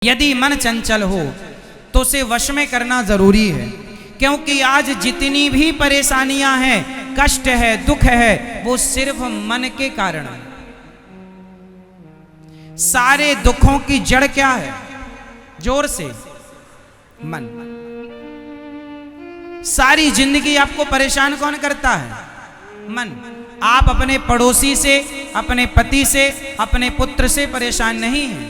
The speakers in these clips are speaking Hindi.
यदि मन चंचल हो तो उसे वश में करना जरूरी है, क्योंकि आज जितनी भी परेशानियां हैं, कष्ट है, दुख है, वो सिर्फ मन के कारण है। सारे दुखों की जड़ क्या है? जोर से, मन। सारी जिंदगी आपको परेशान कौन करता है? मन। आप अपने पड़ोसी से, अपने पति से, अपने पुत्र से परेशान नहीं हैं,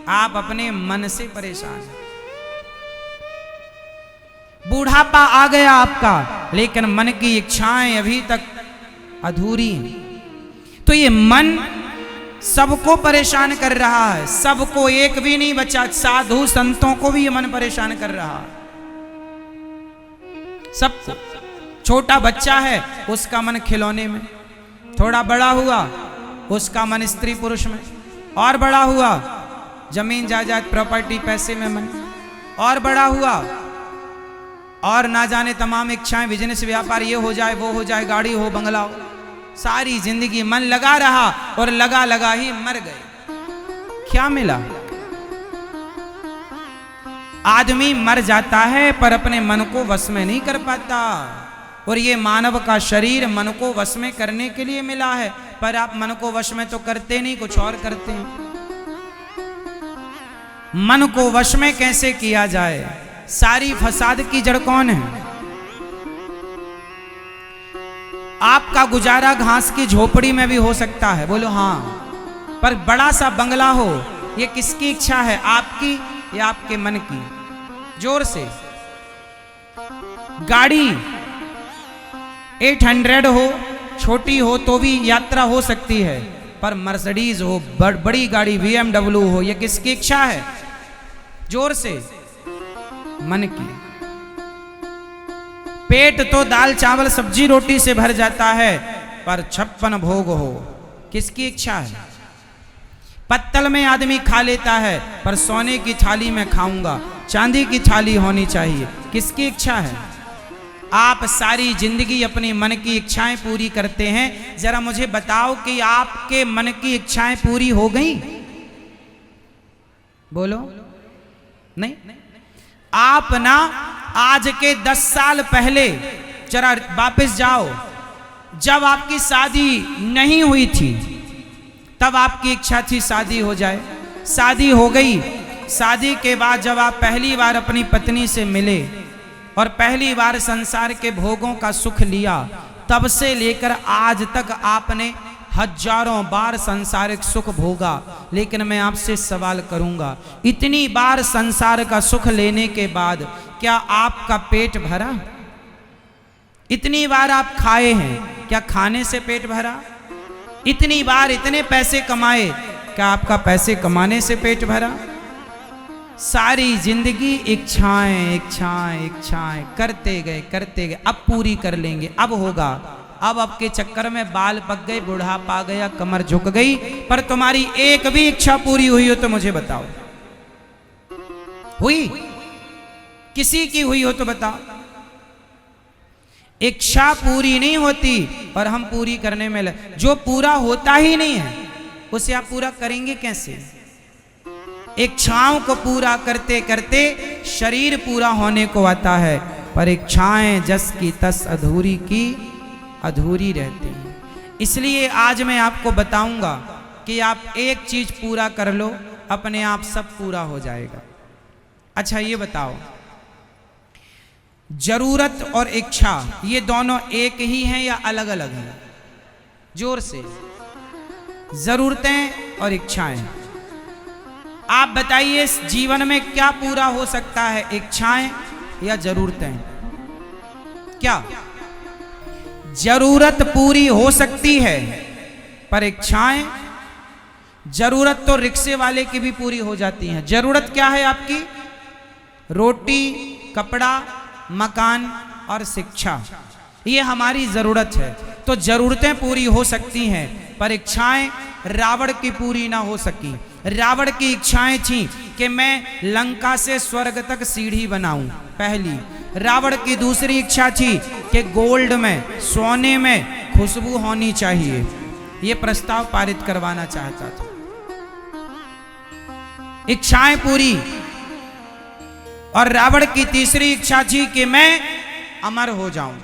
आप अपने मन से परेशान हैं। बूढ़ापा आ गया आपका, लेकिन मन की इच्छाएं अभी तक अधूरी हैं। तो ये मन सबको परेशान कर रहा है, सबको, एक भी नहीं बचा। साधु संतों को भी ये मन परेशान कर रहा है, सबको। छोटा बच्चा है, उसका मन खिलौने में। थोड़ा बड़ा हुआ, उसका मन स्त्री पुरुष में। और बड़ा हुआ, जमीन जायदाद प्रॉपर्टी पैसे में मन। और बड़ा हुआ, और ना जाने तमाम इच्छाएं, बिजनेस व्यापार, ये हो जाए, वो हो जाए, गाड़ी हो, बंगला हो। सारी जिंदगी मन लगा रहा और लगा लगा ही मर गए। क्या मिला? आदमी मर जाता है पर अपने मन को वश में नहीं कर पाता। और ये मानव का शरीर मन को वश में करने के लिए मिला है, पर आप मन को वश में तो करते नहीं, कुछ और करते हैं। मन को वश में कैसे किया जाए? सारी फसाद की जड़ कौन है? आपका गुजारा घास की झोपड़ी में भी हो सकता है, बोलो हाँ, पर बड़ा सा बंगला हो, ये किसकी इच्छा है? आपकी या आपके मन की? जोर से। गाड़ी 800 हो, छोटी हो तो भी यात्रा हो सकती है, पर मर्सिडीज हो, बड़ी गाड़ी BMW हो, ये किसकी इच्छा है? जोर से। मन की। पेट तो दाल चावल सब्जी रोटी से भर जाता है, पर 56 भोग हो, किसकी इच्छा है? पत्तल में आदमी खा लेता है, पर सोने की थाली में खाऊंगा, चांदी की थाली होनी चाहिए, किसकी इच्छा है? आप सारी जिंदगी अपनी मन की इच्छाएं पूरी करते हैं। जरा मुझे बताओ कि आपके मन की इच्छाएं पूरी हो गई? बोलो नहीं। आप ना आज के 10 साल पहले जरा वापस जाओ, जब आपकी शादी नहीं हुई थी, तब आपकी इच्छा थी शादी हो जाए। शादी हो गई। शादी के बाद जब आप पहली बार अपनी पत्नी से मिले और पहली बार संसार के भोगों का सुख लिया, तब से लेकर आज तक आपने हजारों बार संसारिक सुख भोगा। लेकिन मैं आपसे सवाल करूंगा, इतनी बार संसार का सुख लेने के बाद क्या आपका पेट भरा? इतनी बार आप खाए हैं, क्या खाने से पेट भरा? इतनी बार इतने पैसे कमाए, क्या आपका पैसे कमाने से पेट भरा? सारी जिंदगी इच्छाएं इच्छाएं इच्छाएं करते गए, अब पूरी कर लेंगे, अब होगा। अब आपके चक्कर में बाल पक गए, बुढ़ापा आ गया, कमर झुक गई, पर तुम्हारी एक भी इच्छा पूरी हुई हो तो मुझे बताओ। हुई? किसी की हुई हो तो बताओ। इच्छा पूरी नहीं होती और हम पूरी करने में जो पूरा होता ही नहीं है, उसे आप पूरा करेंगे कैसे? इच्छाओं को पूरा करते करते शरीर पूरा होने को आता है, पर इच्छाएं जस की तस अधूरी की अधूरी रहती हैं। इसलिए आज मैं आपको बताऊंगा कि आप एक चीज पूरा कर लो, अपने आप सब पूरा हो जाएगा। अच्छा ये बताओ, जरूरत और इच्छा ये दोनों एक ही हैं या अलग अलग हैं? जोर से। जरूरतें और इच्छाएं। आप बताइए, इस जीवन में क्या पूरा हो सकता है, इच्छाएं या जरूरतें? क्या? जरूरत पूरी हो सकती है, पर इच्छाएं? जरूरत तो रिक्शे वाले की भी पूरी हो जाती हैं। जरूरत क्या है आपकी? रोटी, कपड़ा, मकान और शिक्षा, ये हमारी जरूरत है। तो जरूरतें पूरी हो सकती हैं, पर इच्छाएं रावण की पूरी ना हो सकी। रावण की इच्छाएं थी कि मैं लंका से स्वर्ग तक सीढ़ी बनाऊं, पहली। रावण की दूसरी इच्छा थी कि गोल्ड में, सोने में खुशबू होनी चाहिए। ये प्रस्ताव पारित करवाना चाहता था। इच्छाएं पूरी। और रावण की तीसरी इच्छा थी कि मैं अमर हो जाऊं।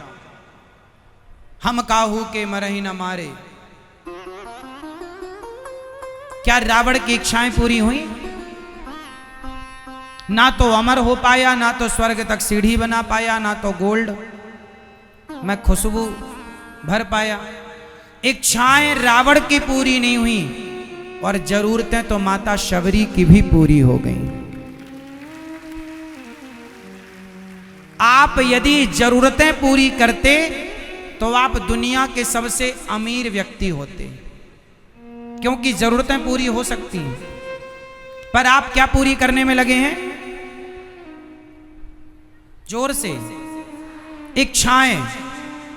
हम काहू के मरहि न मारे। क्या रावण की इच्छाएं पूरी हुई? ना तो अमर हो पाया, ना तो स्वर्ग तक सीढ़ी बना पाया, ना तो गोल्ड में खुशबू भर पाया। इच्छाएं रावण की पूरी नहीं हुई और जरूरतें तो माता शबरी की भी पूरी हो गईं। आप यदि जरूरतें पूरी करते तो आप दुनिया के सबसे अमीर व्यक्ति होते, क्योंकि जरूरतें पूरी हो सकती हैं। पर आप क्या पूरी करने में लगे हैं? जोर से। इच्छाएं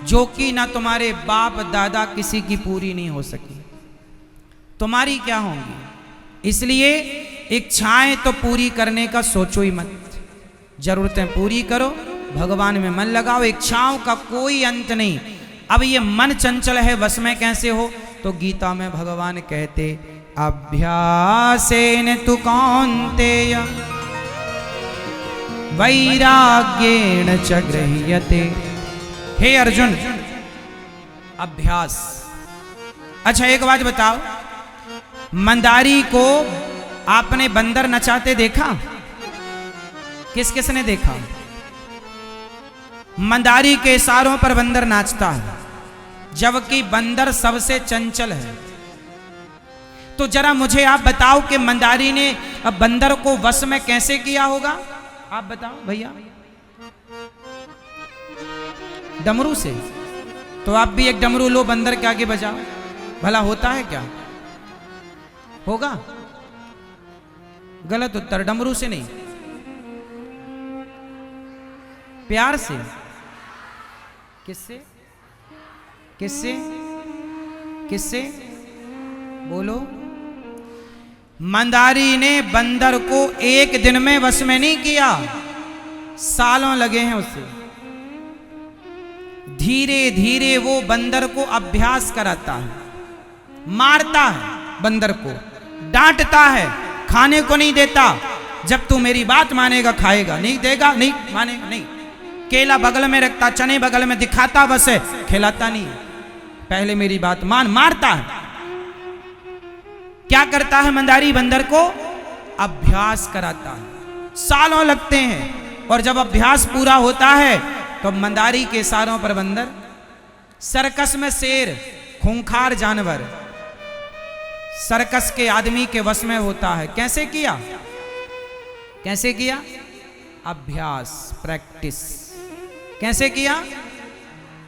जो कि ना तुम्हारे बाप दादा किसी की पूरी नहीं हो सकी, तुम्हारी क्या होंगी? इसलिए इच्छाएं तो पूरी करने का सोचो ही मत। जरूरतें पूरी करो, भगवान में मन लगाओ। इच्छाओं का कोई अंत नहीं। अब ये मन चंचल है, वश में कैसे हो? तो गीता में भगवान कहते, अभ्यासेन तु कौन्तेय वैराग्येण च गृह्यते। हे अर्जुन, अभ्यास। अच्छा एक बात बताओ, मंदारी को आपने बंदर नचाते देखा? किस किस ने देखा? मंदारी के इशारों पर बंदर नाचता है, जबकि बंदर सबसे चंचल है। तो जरा मुझे आप बताओ कि मंदारी ने अब बंदर को वश में कैसे किया होगा? आप बताओ भैया। डमरू से। तो आप भी एक डमरू लो, बंदर के आगे बजाओ, भला होता है क्या? होगा? गलत उत्तर। डमरू से नहीं, प्यार से। किससे? किससे? किससे? बोलो। मंदारी ने बंदर को एक दिन में वश में नहीं किया, सालों लगे हैं उसे। धीरे धीरे वो बंदर को अभ्यास कराता है, मारता है बंदर को, डांटता है, खाने को नहीं देता। जब तू मेरी बात मानेगा खाएगा, नहीं देगा नहीं मानेगा नहीं। केला बगल में रखता, चने बगल में दिखाता, बस है, खिलाता नहीं। पहले मेरी बात मान। मारता है। क्या करता है मंदारी? बंदर को अभ्यास कराता है। सालों लगते हैं और जब अभ्यास पूरा होता है तो मंदारी के इशारों पर बंदर, सर्कस में शेर, खूंखार जानवर, सर्कस के आदमी के वश में होता है। कैसे किया? कैसे किया? अभ्यास, प्रैक्टिस। कैसे किया?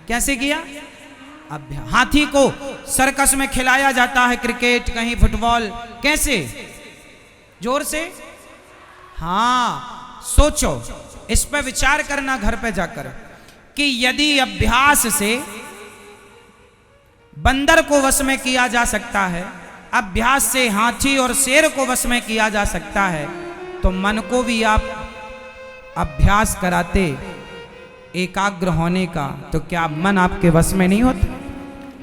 कैसे किया? अभ्यास। हाथी को सर्कस में खिलाया जाता है, क्रिकेट, कहीं फुटबॉल। कैसे? जोर से। हाँ, सोचो, इस पर विचार करना घर पे जाकर कि यदि अभ्यास से बंदर को वश में किया जा सकता है, अभ्यास से हाथी और शेर को वश में किया जा सकता है, तो मन को भी आप अभ्यास कराते एकाग्र होने का, तो क्या मन आपके वश में नहीं होता?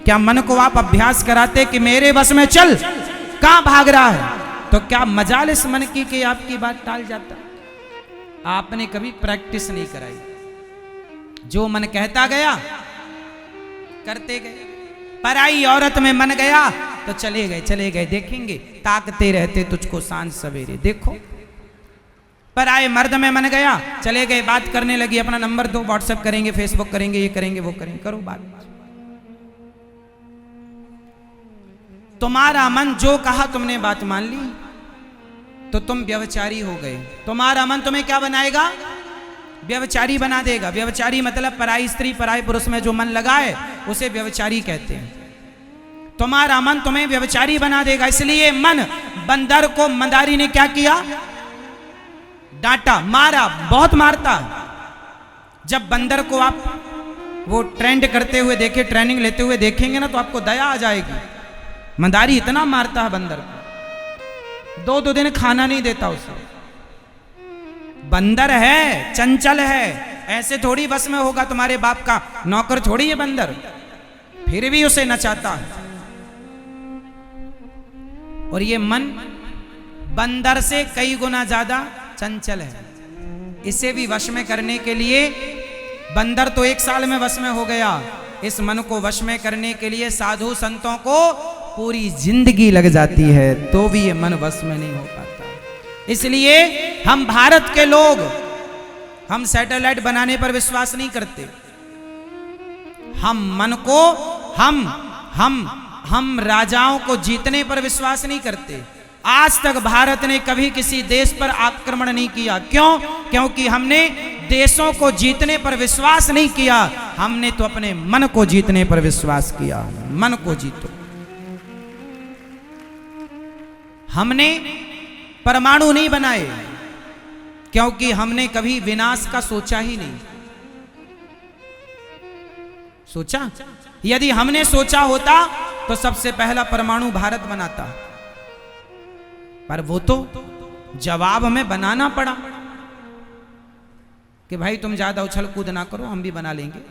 क्या मन को आप अभ्यास कराते कि मेरे वश में चल, कहां भाग रहा है? तो क्या मजाल इस मन की कि आपकी बात टाल जाता? आपने कभी प्रैक्टिस नहीं कराई। जो मन कहता गया करते गए। पराई औरत में मन गया तो चले गए, देखेंगे ताकते रहते तुझको सांझ सवेरे, देखो। पराए मर्द में मन गया, चले गए, बात करने लगी, अपना नंबर दो, व्हाट्सएप करेंगे, फेसबुक करेंगे, ये करेंगे, वो करेंगे, करो बात। तुम्हारा मन जो कहा तुमने बात मान ली तो तुम व्यभिचारी हो गए। तुम्हारा मन तुम्हें क्या बनाएगा? व्यभिचारी बना देगा। व्यभिचारी मतलब पराई स्त्री पराई पुरुष में जो मन लगाए उसे व्यभिचारी कहते हैं। तुम्हारा मन तुम्हें व्यभिचारी बना देगा। इसलिए मन, बंदर को मंदारी ने क्या किया? डांटा, मारा, बहुत मारता। जब बंदर को आप वो ट्रेंड करते हुए देखे, ट्रेनिंग लेते हुए देखेंगे ना, तो आपको दया आ जाएगी। मंदारी इतना मारता है बंदर को, 2-2 दिन खाना नहीं देता उसे। बंदर है, चंचल है, ऐसे थोड़ी बस में होगा तुम्हारे बाप का नौकर थोड़ी है बंदर, फिर भी उसे नचाता है। और ये मन बंदर से कई गुना ज्यादा चंचल है। इसे भी वश में करने के लिए, बंदर तो 1 साल में वश में हो गया, इस मन को वश में करने के लिए साधु संतों को पूरी जिंदगी लग जाती है, तो भी ये मन वश में नहीं हो पाता। इसलिए हम भारत के लोग, हम सैटेलाइट बनाने पर विश्वास नहीं करते। हम मन को, हम राजाओं को जीतने पर विश्वास नहीं करते। आज तक भारत ने कभी किसी देश पर आक्रमण नहीं किया। क्यों? क्योंकि हमने देशों को जीतने पर विश्वास नहीं किया, हमने तो अपने मन को जीतने पर विश्वास किया। मन को जीतो। हमने परमाणु नहीं बनाए, क्योंकि हमने कभी विनाश का सोचा ही नहीं। सोचा? यदि हमने सोचा होता तो सबसे पहला परमाणु भारत बनाता, पर वो तो जवाब में बनाना पड़ा कि भाई तुम ज्यादा उछल कूद ना करो, हम भी बना लेंगे।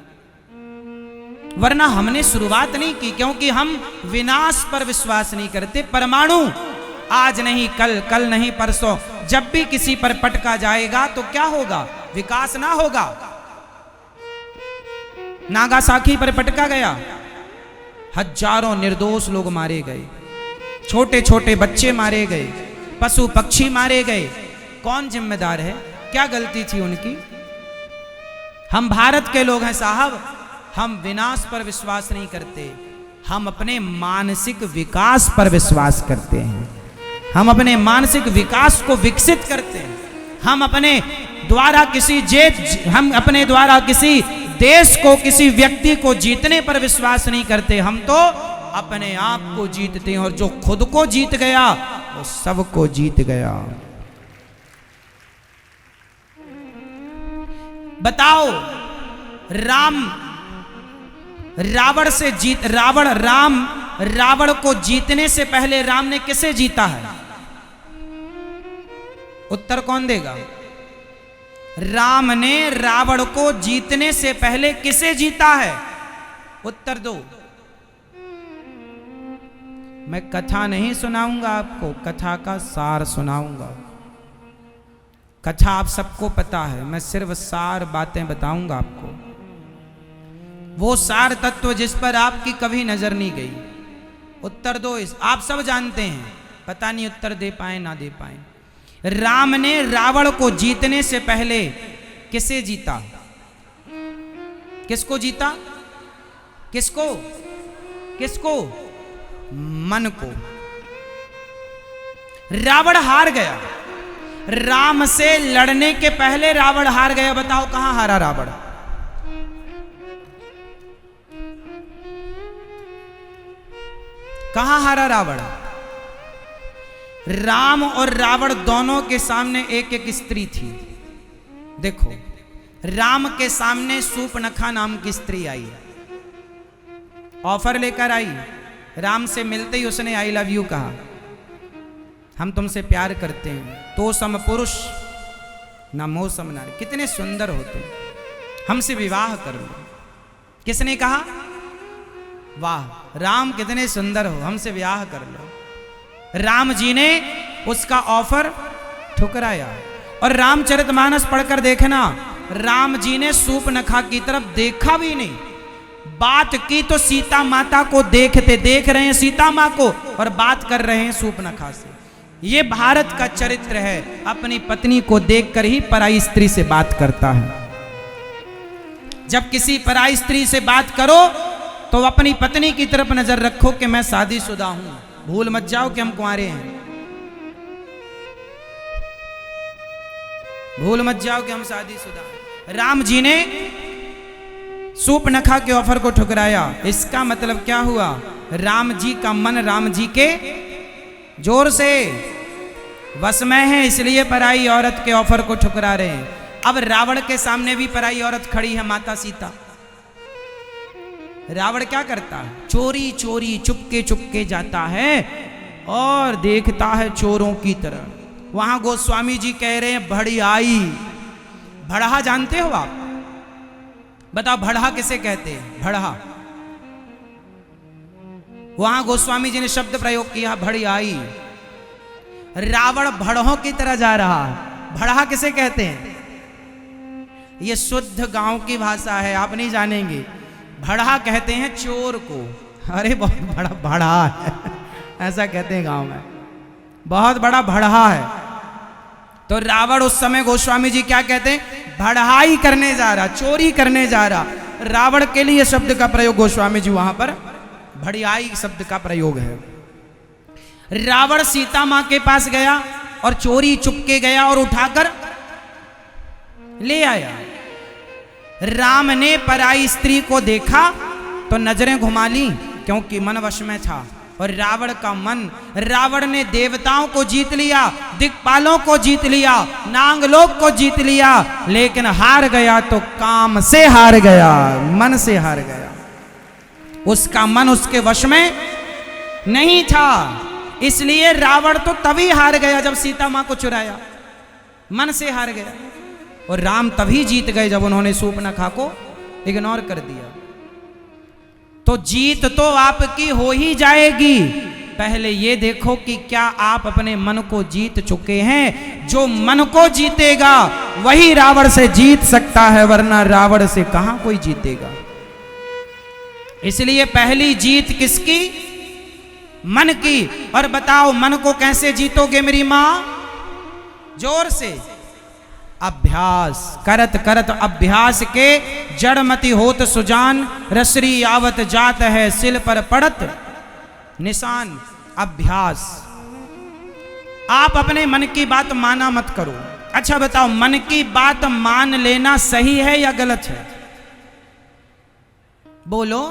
वरना हमने शुरुआत नहीं की, क्योंकि हम विनाश पर विश्वास नहीं करते। परमाणु आज नहीं कल, कल नहीं परसों, जब भी किसी पर पटका जाएगा तो क्या होगा? विकास ना होगा। नागासाकी पर पटका गया, हजारों निर्दोष लोग मारे गए, छोटे छोटे बच्चे मारे गए, पशु पक्षी मारे गए। कौन जिम्मेदार है? क्या गलती थी उनकी? हम भारत के लोग हैं साहब, हम विनाश पर विश्वास नहीं करते, हम अपने मानसिक विकास पर विश्वास करते हैं। हम अपने मानसिक विकास को विकसित करते हैं। हम अपने द्वारा किसी देश को, किसी व्यक्ति को जीतने पर विश्वास नहीं करते, हम तो अपने आप को जीतते हैं। और जो खुद को जीत गया वो सबको जीत गया। बताओ, रावण को जीतने से पहले राम ने किसे जीता है? उत्तर कौन देगा? राम ने रावण को जीतने से पहले किसे जीता है? उत्तर दो। मैं कथा नहीं सुनाऊंगा आपको, कथा का सार सुनाऊंगा। कथा आप सबको पता है, मैं सिर्फ सार बातें बताऊंगा आपको। वो सार तत्व जिस पर आपकी कभी नजर नहीं गई। उत्तर दो। आप सब जानते हैं, पता नहीं उत्तर दे पाए ना दे पाए। राम ने रावण को जीतने से पहले किसे जीता? किसको जीता? किसको? किसको? मन को। रावण हार गया। राम से लड़ने के पहले रावण हार गया। बताओ कहां हारा रावण? कहां हारा रावण? राम और रावण दोनों के सामने एक एक स्त्री थी। देखो, राम के सामने सूर्पनखा नाम की स्त्री आई, ऑफर लेकर आई। राम से मिलते ही उसने आई लव यू कहा, हम तुमसे प्यार करते हैं। तो सम पुरुष न मोह सम नारी, कितने सुंदर हो तुम, हमसे विवाह कर लो। किसने कहा? वाह, राम कितने सुंदर हो, हमसे विवाह कर लो। राम जी ने उसका ऑफर ठुकराया। और रामचरितमानस पढ़कर देखना, राम जी ने सूर्पनखा की तरफ देखा भी नहीं। बात की तो सीता माता को देख रहे हैं सीता मां को, और बात कर रहे हैं सूर्पनखा से। ये भारत का चरित्र है, अपनी पत्नी को देखकर ही पराई स्त्री से बात करता है। जब किसी पराई स्त्री से बात करो तो अपनी पत्नी की तरफ नजर रखो कि मैं शादीशुदा हूं, भूल मत जाओ कि हम कुंवारे हैं। भूल मत जाओ कि हम शादीशुदा हैं। राम जी ने सूर्पनखा के ऑफर को ठुकराया। इसका मतलब क्या हुआ? राम जी का मन राम जी के जोर से वश में है, इसलिए पराई औरत के ऑफर को ठुकरा रहे हैं। अब रावण के सामने भी पराई औरत खड़ी है, माता सीता। रावण क्या करता है? चोरी चोरी चुपके चुपके जाता है और देखता है चोरों की तरह। वहां गोस्वामी जी कह रहे हैं भड़ियाई। भड़हा जानते हो आप? बताओ भड़हा किसे कहते हैं? भड़हा। वहां गोस्वामी जी ने शब्द प्रयोग किया भड़ियाई। रावण भड़ों की तरह जा रहा है। भड़ा किसे कहते हैं? ये शुद्ध गांव की भाषा है, आप नहीं जानेंगे। भड़ा कहते हैं चोर को। अरे बहुत बड़ा भड़ा है ऐसा कहते हैं गांव में, बहुत बड़ा भड़ा है। तो रावण उस समय गोस्वामी जी क्या कहते हैं? भड़ाई करने जा रहा, चोरी करने जा रहा। रावण के लिए शब्द का प्रयोग गोस्वामी जी वहां पर भड़ियाई शब्द का प्रयोग है। रावण सीता मां के पास गया और चोरी चुपके गया और उठाकर ले आया। राम ने पराई स्त्री को देखा तो नजरें घुमा ली, क्योंकि मन वश में था। और रावण का मन, रावण ने देवताओं को जीत लिया, दिक्पालों को जीत लिया, नागलोक को जीत लिया, लेकिन हार गया तो काम से हार गया, मन से हार गया। उसका मन उसके वश में नहीं था, इसलिए रावण तो तभी हार गया जब सीता मां को चुराया, मन से हार गया। और राम तभी जीत गए जब उन्होंने शूर्पणखा को इग्नोर कर दिया। तो जीत तो आपकी हो ही जाएगी, पहले ये देखो कि क्या आप अपने मन को जीत चुके हैं। जो मन को जीतेगा वही रावण से जीत सकता है, वरना रावण से कहां कोई जीतेगा। इसलिए पहली जीत किसकी? मन की। और बताओ मन को कैसे जीतोगे मेरी मां? जोर से अभ्यास करत करत अभ्यास के जड़मति होत सुजान, रसरी आवत जात है सिल पर पड़त निशान। अभ्यास। आप अपने मन की बात माना मत करो। अच्छा बताओ, मन की बात मान लेना सही है या गलत है? बोलो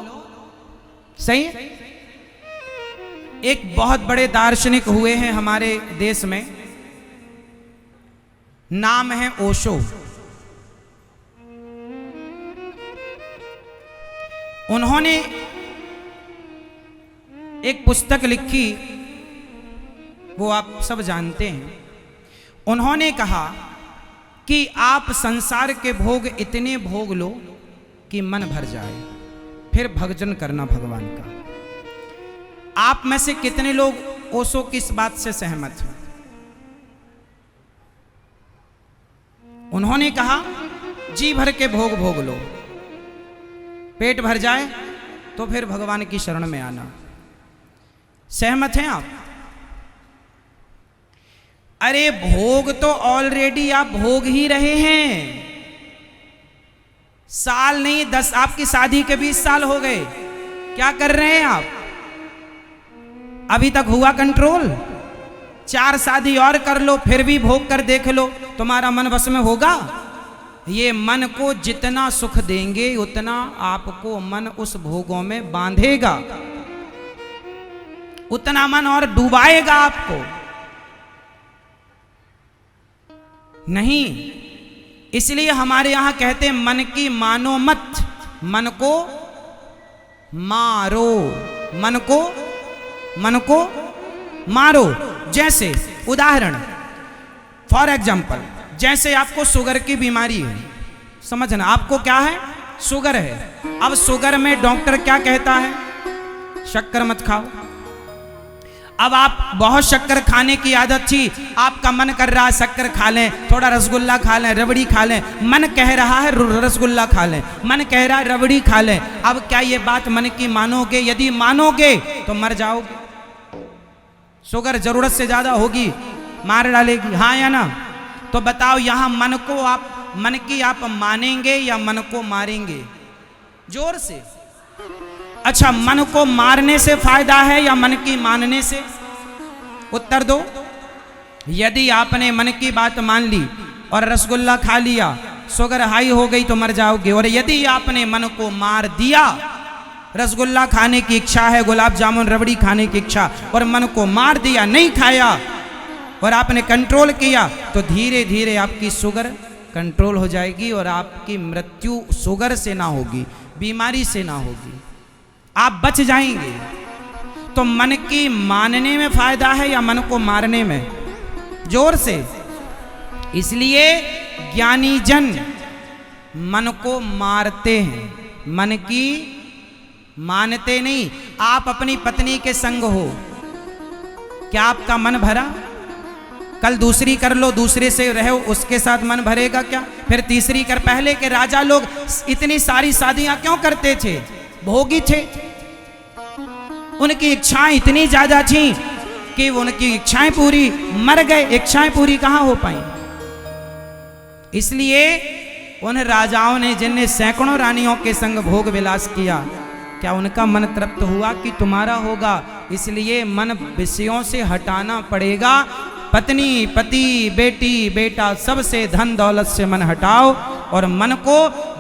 सही। एक बहुत बड़े दार्शनिक हुए हैं हमारे देश में, नाम है ओशो। उन्होंने एक पुस्तक लिखी, वो आप सब जानते हैं। उन्होंने कहा कि आप संसार के भोग इतने भोग लो कि मन भर जाए, फिर भजन करना भगवान का। आप में से कितने लोग ओशो की इस बात से सहमत हैं? उन्होंने कहा जी भर के भोग भोग लो, पेट भर जाए तो फिर भगवान की शरण में आना। सहमत हैं आप? अरे भोग तो ऑलरेडी आप भोग ही रहे हैं। साल नहीं 10, आपकी शादी के 20 साल हो गए, क्या कर रहे हैं आप? अभी तक हुआ कंट्रोल? 4 शादी और कर लो, फिर भी भोग कर देख लो, तुम्हारा मन बस में होगा? ये मन को जितना सुख देंगे उतना आपको मन उस भोगों में बांधेगा, उतना मन और डुबाएगा आपको। नहीं, इसलिए हमारे यहां कहते हैं मन की मानो मत, मन को मारो, मन को मारो। जैसे उदाहरण, फॉर एग्जाम्पल, जैसे आपको शुगर की बीमारी है, समझना, आपको क्या है? शुगर है। अब शुगर में डॉक्टर क्या कहता है? शक्कर मत खाओ। अब आप बहुत शक्कर खाने की आदत थी, आपका मन कर रहा है शक्कर खा लें, थोड़ा रसगुल्ला खा लें, रबड़ी खा लें। मन कह रहा है रसगुल्ला खा लें, मन कह रहा है रबड़ी खा लें। अब क्या ये बात मन की मानोगे? यदि मानोगे तो मर जाओगे। शुगर जरूरत से ज्यादा होगी, मार डालेगी, हाँ या ना? तो बताओ, यहां मन की आप मानेंगे या मन को मारेंगे? जोर से। अच्छा, मन को मारने से फायदा है या मन की मानने से? उत्तर दो। यदि आपने मन की बात मान ली और रसगुल्ला खा लिया, शुगर हाई हो गई तो मर जाओगे। और यदि आपने मन को मार दिया, रसगुल्ला खाने की इच्छा है, गुलाब जामुन रबड़ी खाने की इच्छा, और मन को मार दिया, नहीं खाया, और आपने कंट्रोल किया, तो धीरे धीरे आपकी शुगर कंट्रोल हो जाएगी और आपकी मृत्यु शुगर से ना होगी, बीमारी से ना होगी, आप बच जाएंगे। तो मन की मानने में फायदा है या मन को मारने में? जोर से। इसलिए ज्ञानी जन मन को मारते हैं, मन की मानते नहीं। आप अपनी पत्नी के संग हो, क्या आपका मन भरा? कल दूसरी कर लो, दूसरे से रहो, उसके साथ मन भरेगा क्या? फिर तीसरी कर। पहले के राजा लोग इतनी सारी शादियां क्यों करते थे? भोगी थे, उनकी इच्छाएं इतनी ज्यादा थी कि उनकी इच्छाएं पूरी, मर गए, इच्छाएं पूरी कहां हो पाई। इसलिए उन राजाओं ने जिनने सैकड़ों रानियों के संग भोग विलास किया, क्या उनका मन तृप्त हुआ कि तुम्हारा होगा? इसलिए मन विषयों से हटाना पड़ेगा। पत्नी, पति, बेटी, बेटा, सबसे धन दौलत से मन हटाओ और मन को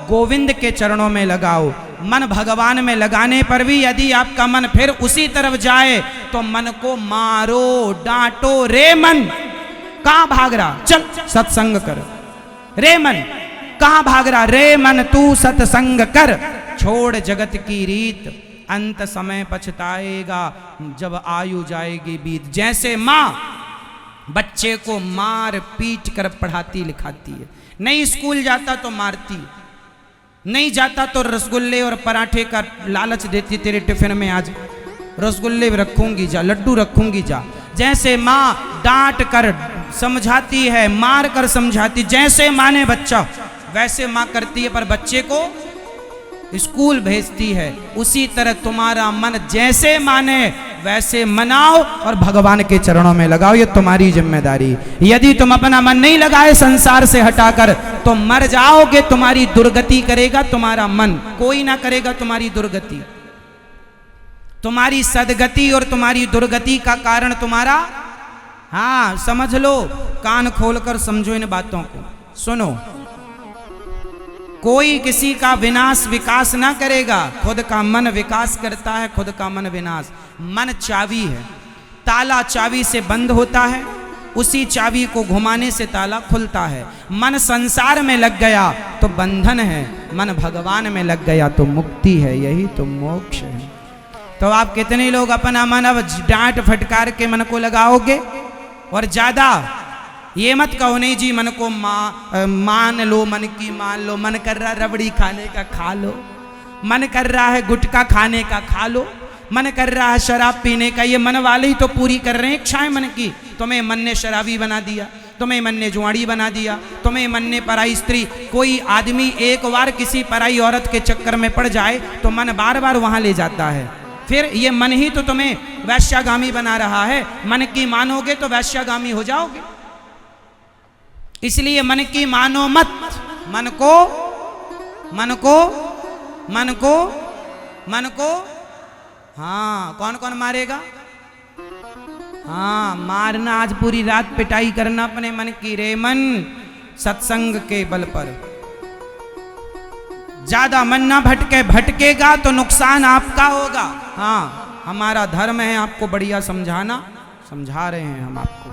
गोविंद के चरणों में लगाओ। मन भगवान में लगाने पर भी यदि आपका मन फिर उसी तरफ जाए तो मन को मारो, डांटो। रे मन कहां भाग रहा, चल सत्संग कर। रे मन कहां भाग रहा, रे मन तू सत्संग कर। छोड़ जगत की रीत, अंत समय पछताएगा जब आयु जाएगी बीत। जैसे माँ बच्चे को मार पीट कर पढ़ाती लिखाती है, नहीं स्कूल जाता तो मारती, नहीं जाता तो रसगुल्ले और पराठे का लालच देती, तेरे टिफिन में आज रसगुल्ले रखूंगी जा, लड्डू रखूंगी जा। जैसे माँ डांट कर समझाती है, मार कर समझाती, जैसे माँ ने बच्चा वैसे माँ करती है, पर बच्चे को स्कूल भेजती है। उसी तरह तुम्हारा मन जैसे माने वैसे मनाओ और भगवान के चरणों में लगाओ, ये तुम्हारी जिम्मेदारी। यदि तुम अपना मन नहीं लगाए संसार से हटाकर तो मर जाओगे, तुम्हारी दुर्गति करेगा तुम्हारा मन, कोई ना करेगा तुम्हारी दुर्गति। तुम्हारी सदगति और तुम्हारी दुर्गति का कारण तुम्हारा, हाँ समझ लो, कान खोलकर समझो इन बातों को, सुनो। कोई किसी का विनाश विकास ना करेगा, खुद का मन विकास करता है, खुद का मन विनाश। मन चाबी है, ताला चाबी से बंद होता है, उसी चाबी को घुमाने से ताला खुलता है। मन संसार में लग गया तो बंधन है, मन भगवान में लग गया तो मुक्ति है, यही तो मोक्ष है। तो आप कितने लोग अपना मन अब डांट फटकार के मन को लगाओगे? और ज्यादा ये मत कहो नहीं जी मन को मान लो, मन की मान लो। मन कर रहा है रबड़ी खाने का, खा लो। मन कर रहा है गुटखा खाने का, खा लो। मन कर रहा है शराब पीने का, ये मन वाले ही तो पूरी कर रहे हैं इच्छाएं मन की। तुम्हें मन ने शराबी बना दिया, तुम्हें मन ने जुआड़ी बना दिया, तुम्हें मन ने पराई स्त्री। कोई आदमी एक बार किसी पराई औरत के चक्कर में पड़ जाए तो मन बार बार वहां ले जाता है। फिर ये मन ही तो तुम्हें वैश्यागामी बना रहा है। मन की मानोगे तो वैश्यागामी हो जाओगे। इसलिए मन की मानो मत। मन को मन को मन को मन को हाँ, कौन कौन मारेगा? हाँ, मारना आज पूरी रात पिटाई करना अपने मन की। रे मन सत्संग के बल पर ज्यादा मन ना भटके, भटकेगा तो नुकसान आपका होगा। हाँ, हमारा धर्म है आपको बढ़िया समझाना, समझा रहे हैं हम आपको।